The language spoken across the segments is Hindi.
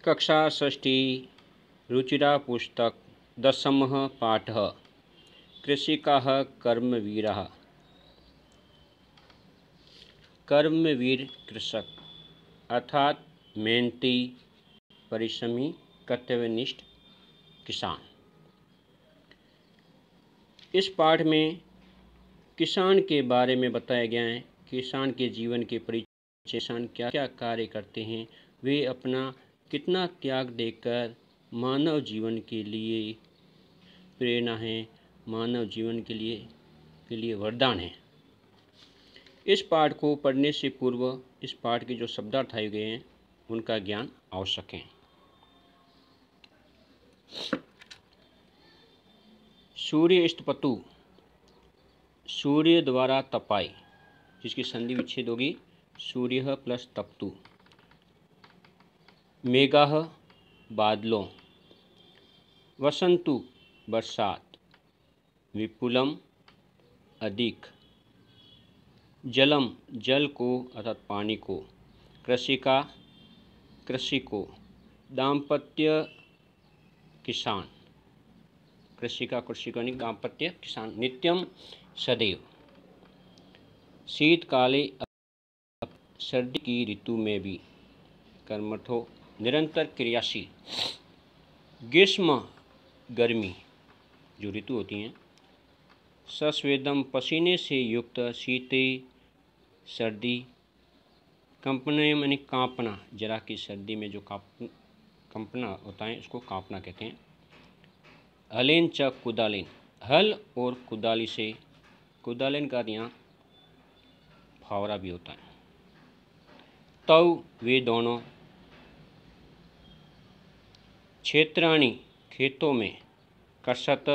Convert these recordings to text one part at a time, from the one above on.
कक्षा षष्ठी रुचिरा पुस्तक दशमः पाठः कृषिकाः कर्मवीरः। कर्मवीर कृषक अर्थात मेहनती परिश्रमी कर्तव्यनिष्ठ किसान। इस पाठ में किसान के बारे में बताया गया है। किसान के जीवन के परिचय, किसान क्या क्या कार्य करते हैं, वे अपना कितना त्याग देकर मानव जीवन के लिए प्रेरणा है, मानव जीवन के लिए वरदान है। इस पाठ को पढ़ने से पूर्व इस पाठ के जो शब्दार्थ आए गए हैं उनका ज्ञान आवश्यक है। सूर्यस्तपतु, सूर्य द्वारा तपाई, जिसकी संधि विच्छेद होगी सूर्य प्लस तपतु। मेघाः बादलों, वसंतु बरसात, विपुलम अधिक, जलम जल को अर्थात पानी को, कृषिका कृषि को, दाम्पत्य किसान, कृषिका कृषि को दाम्पत्य किसान, नित्यम सदैव, शीतकाले सर्दी की ऋतु में भी, कर्मठो निरंतर क्रियाशील, ग्रीष्म गर्मी जो ऋतु होती हैं, सस्वेदम पसीने से युक्त, शीते सर्दी, कंपनम यानी कांपना, जरा की सर्दी में जो कंपना होता है उसको कांपना कहते हैं। हलेन च कुदालेन, हल और कुदाली से, कुदालेन का यहाँ फावरा भी होता है। तव वे दोनों, क्षेत्राणी खेतों में, कसत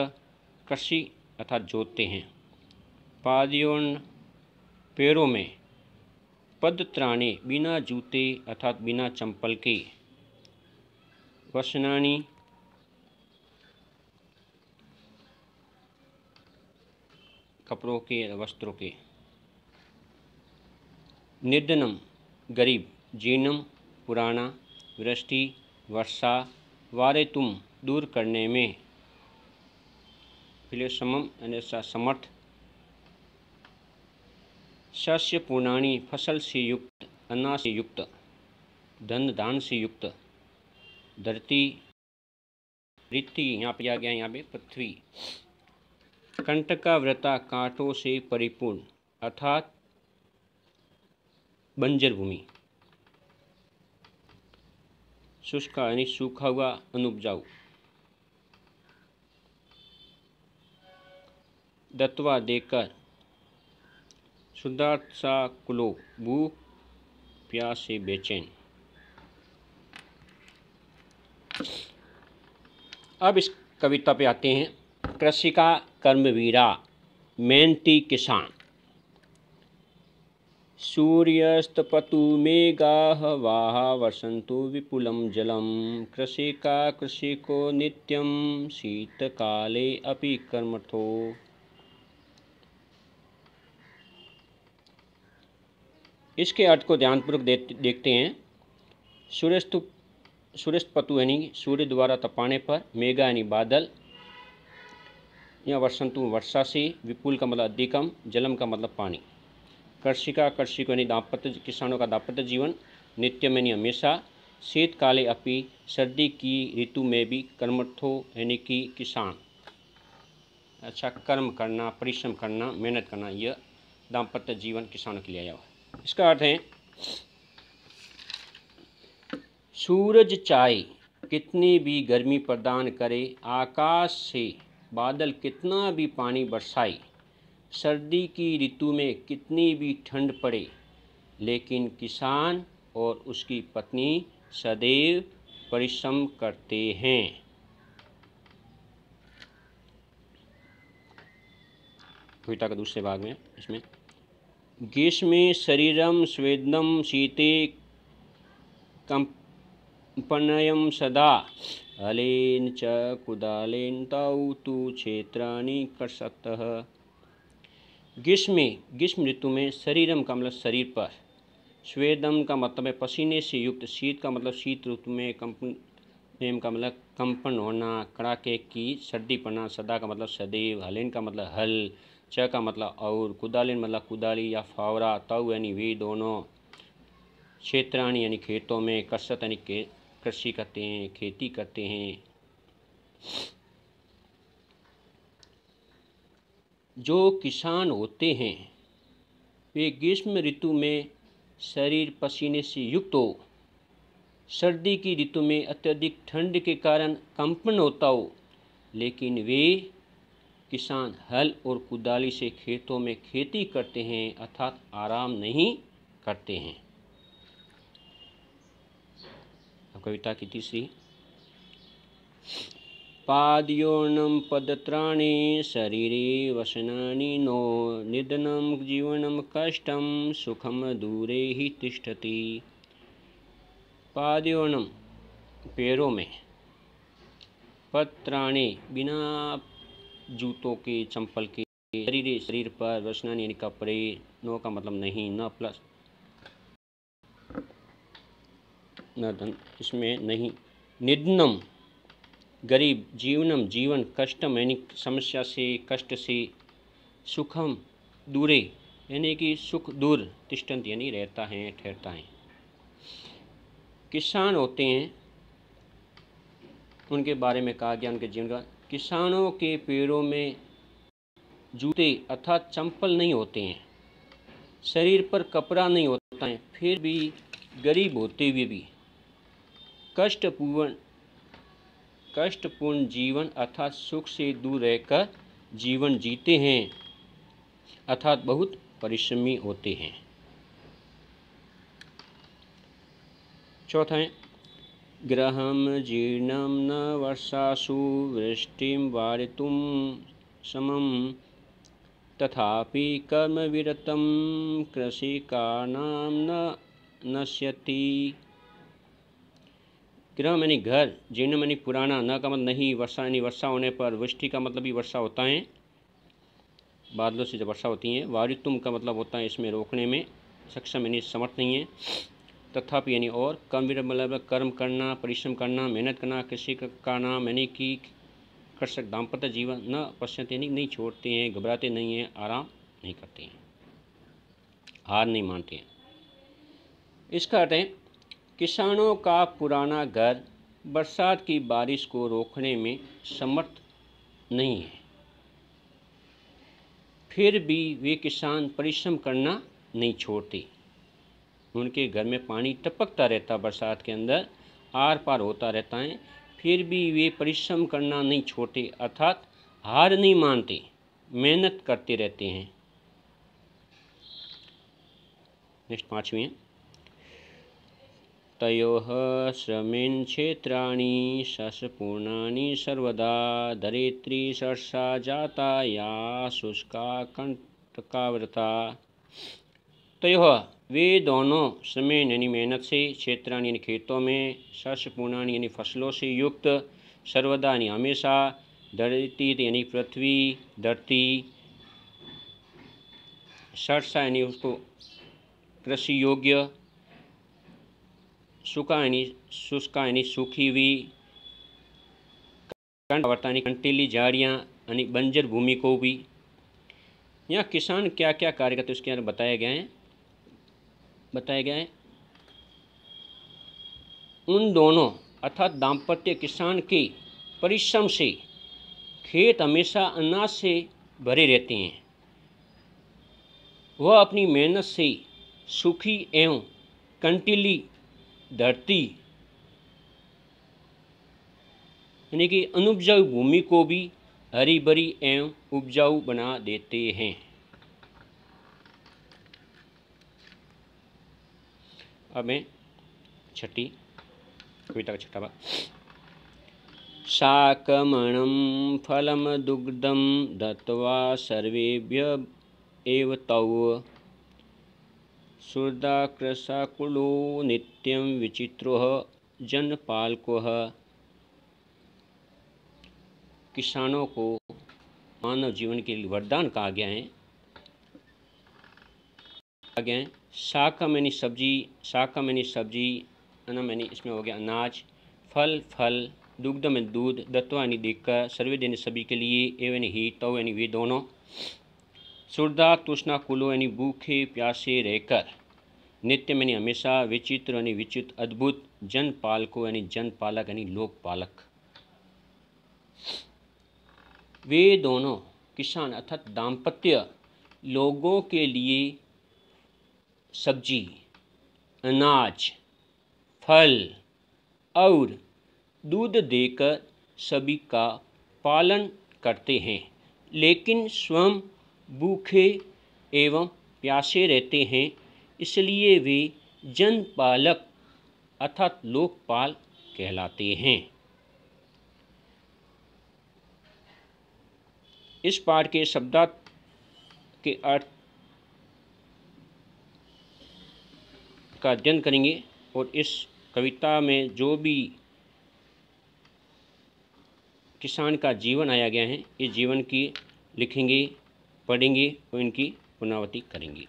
कृषि अर्थात जोतते हैं, पादयोन पैरों में, पदत्राणी बिना जूते अर्थात बिना चंपल के, वसनानी कपड़ों के वस्त्रों के, निर्धनम गरीब, जीर्णम पुराना, वृष्टि वर्षा, वारे तुम दूर करने में, फिलेसमम अन्यथा समर्थ, शस्य पूर्णानी फसल से युक्त, अन्न से युक्त, धन दान से युक्त, धरती ऋति यहाँ पे आ गया, यहाँ पे पृथ्वी, कंटकाव्रता कांटों से परिपूर्ण अर्थात बंजर भूमि, शुष्क यानी सूखा हुआ अनुपजाऊ, दत्वा देकर, शुद्धार्थ सा कुलो भूख प्यास से बेचैन। अब इस कविता पे आते हैं। कृषि का कर्मवीरा, मेहनती किसान, सूर्यस्तपतु मेघाः वाह वसंतु विपुलम जलम, कृषिका कृषि को नित्यम शीतकाले अपि कर्मठो। इसके अर्थ को ध्यानपूर्वक देखते हैं। सूर्यस्तपतु यानी सूर्य द्वारा तपाने पर, मेघा यानी बादल, या वसंतु वर्षा से, विपुल का मतलब अधिकम, जलम का मतलब पानी, कृषिका कृषि को यानी दाम्पत्य किसानों का दाम्पत्य जीवन, नित्यम यानी हमेशा, शीतकाले अपि सर्दी की ऋतु में भी, कर्मठो यानी कि किसान, अच्छा कर्म करना, परिश्रम करना, मेहनत करना, यह दाम्पत्य जीवन किसानों के लिए आया हुआ है। इसका अर्थ है सूरज चाहे कितनी भी गर्मी प्रदान करे, आकाश से बादल कितना भी पानी बरसाए, सर्दी की ऋतु में कितनी भी ठंड पड़े, लेकिन किसान और उसकी पत्नी सदैव परिश्रम करते हैं। कविता का दूसरे भाग में इसमें, ग्रीष्मे शरीरम स्वेदनम, शीते कंपनयम सदा, हलेन च कुदालेन तौ तु क्षेत्राणि कर्षतः। ग्रीष्म ऋतु में शरीरम का मतलब शरीर पर, स्वेदम का मतलब है पसीने से युक्त, शीत का मतलब शीत ऋतु में कंपन, नेम का मतलब कंपन होना, कड़ाके की सर्दी पड़ना, सदा का मतलब सदैव, हलेन का मतलब हल, च का मतलब और, कुदालिन मतलब कुदाली या फावरा, तव यानी वे दोनों, क्षेत्राणी यानी खेतों में, कसरत यानी कृषि करते हैं, खेती करते हैं। जो किसान होते हैं वे ग्रीष्म ऋतु में शरीर पसीने से युक्त हो, सर्दी की ऋतु में अत्यधिक ठंड के कारण कंपन होता हो, लेकिन वे किसान हल और कुदाली से खेतों में खेती करते हैं अर्थात आराम नहीं करते हैं। अब कविता की तीसरी, पादयोर्नं पदत्राणे शरीरे वसनानि नो, निधनं जीवनं कष्टं सुखम दूरे ही तिष्ठति। पादयोर्नं पैरों में, पदत्राणे बिना जूतों के, चंपल के, शरीर शरीर पर, वसनानि यानी कपड़े, नो का मतलब नहीं, न प्लस न धन, इसमें नहीं, निधनम गरीब, जीवनम जीवन, कष्टम यानी समस्या से, कष्ट से, सुखम दूरे यानी कि सुख दूर, तिष्ठन्त यानी रहता है, ठहरता है। किसान होते हैं उनके बारे में कहा गया, उनके जीवन का, किसानों के पैरों में जूते अर्थात चंपल नहीं होते हैं, शरीर पर कपड़ा नहीं होता है, फिर भी गरीब होते हुए भी कष्टपूर्ण जीवन अर्थात सुख से दूर रहकर जीवन जीते हैं, अर्थात बहुत परिश्रमी होते हैं। चौथा है, गृहम जीर्णम न वर्षासु वृष्टिम वारितुम समम, तथापि कर्म विरतम कृषिकाणां न नश्यति। गृह यानी घर, जीर्ण यानी पुराना, न का मतलब नहीं, वर्षा यानी वर्षा होने पर, वृष्टि का मतलब भी वर्षा होता है, बादलों से जब वर्षा होती है, वारितुम का मतलब होता है इसमें रोकने में सक्षम यानी समर्थ नहीं है, तथापि यानी और, कर्म विरत मतलब कर्म करना, परिश्रम करना, मेहनत करना, कृषि का नाम यानी कि कृषक दाम्पत्य जीवन, न पश्यते यानी नहीं छोड़ते हैं, घबराते नहीं हैं, आराम नहीं करते हैं, हार नहीं मानते हैं। इसका अर्थ है, किसानों का पुराना घर बरसात की बारिश को रोकने में समर्थ नहीं है, फिर भी वे किसान परिश्रम करना नहीं छोड़ते। उनके घर में पानी टपकता रहता, बरसात के अंदर आर पार होता रहता है, फिर भी वे परिश्रम करना नहीं छोड़ते अर्थात हार नहीं मानते, मेहनत करते रहते हैं। नेक्स्ट पाँचवीं, तयोः श्रमेण क्षेत्राणि शस्यपूर्णानि सर्वदा, धरित्री सर्षा जाता या शुष्का कंटकाव्रता। तयोः वे दोनों, श्रमेण यानी मेहनत से, क्षेत्राणि यानी खेतों में, शस्यपूर्णानि यानी फसलों से युक्त, सर्वदा यानी हमेशा, धरित्री यानी पृथ्वी, धरती, सर्षा यानी उसको कृषि योग्य, शुष्का यानी सूखी हुई, कंटकाव्रता यानी कंटीली झाड़ियाँ यानी बंजर भूमि को भी। यहाँ किसान क्या क्या कार्य करते हैं उसके अंदर बताया गया है। उन दोनों अर्थात दाम्पत्य किसान के परिश्रम से खेत हमेशा अनाज से भरे रहते हैं, वह अपनी मेहनत से सूखी एवं कंटीली धरती यानी कि अनुपजाऊ भूमि को भी हरी भरी एवं उपजाऊ बना देते हैं। अब मैं छठी कविता का छठा भाग, शाकमणं फलं दुग्धं दत्त्वा सर्वेभ्य एव तौ, सुहृदाकृशाकुलो नित्यं विचित्रोः जनपालकोः। किसानों को मानव जीवन के लिए वरदान कहा गया है। आगे हैं शाकम यानी सब्जी, शाकम यानी सब्जी, अनम यानी इसमें हो गया अनाज, फल फल, दुग्धम यानी दूध, दत्वा यानी देखकर, सर्वे यानी सभी के लिए, एव यानी ही, तव यानी वे दोनों, सुरदा तुष्णा कुलो यानी भूखे प्यासे रहकर, नित्य यानी हमेशा, विचित्र यानी विचित्र अद्भुत, जन पालको यानी जन पालक यानी लोक पालक। वे दोनों किसान अर्थात दाम्पत्य लोगों के लिए सब्जी, अनाज, फल और दूध देकर सभी का पालन करते हैं, लेकिन स्वयं भूखे एवं प्यासे रहते हैं, इसलिए वे जनपालक अर्थात लोकपाल कहलाते हैं। इस पाठ के शब्दार्थ के अर्थ का अध्ययन करेंगे और इस कविता में जो भी किसान का जीवन आया गया है, इस जीवन की लिखेंगे, पढ़ेंगे और इनकी पुनरावृत्ति करेंगे।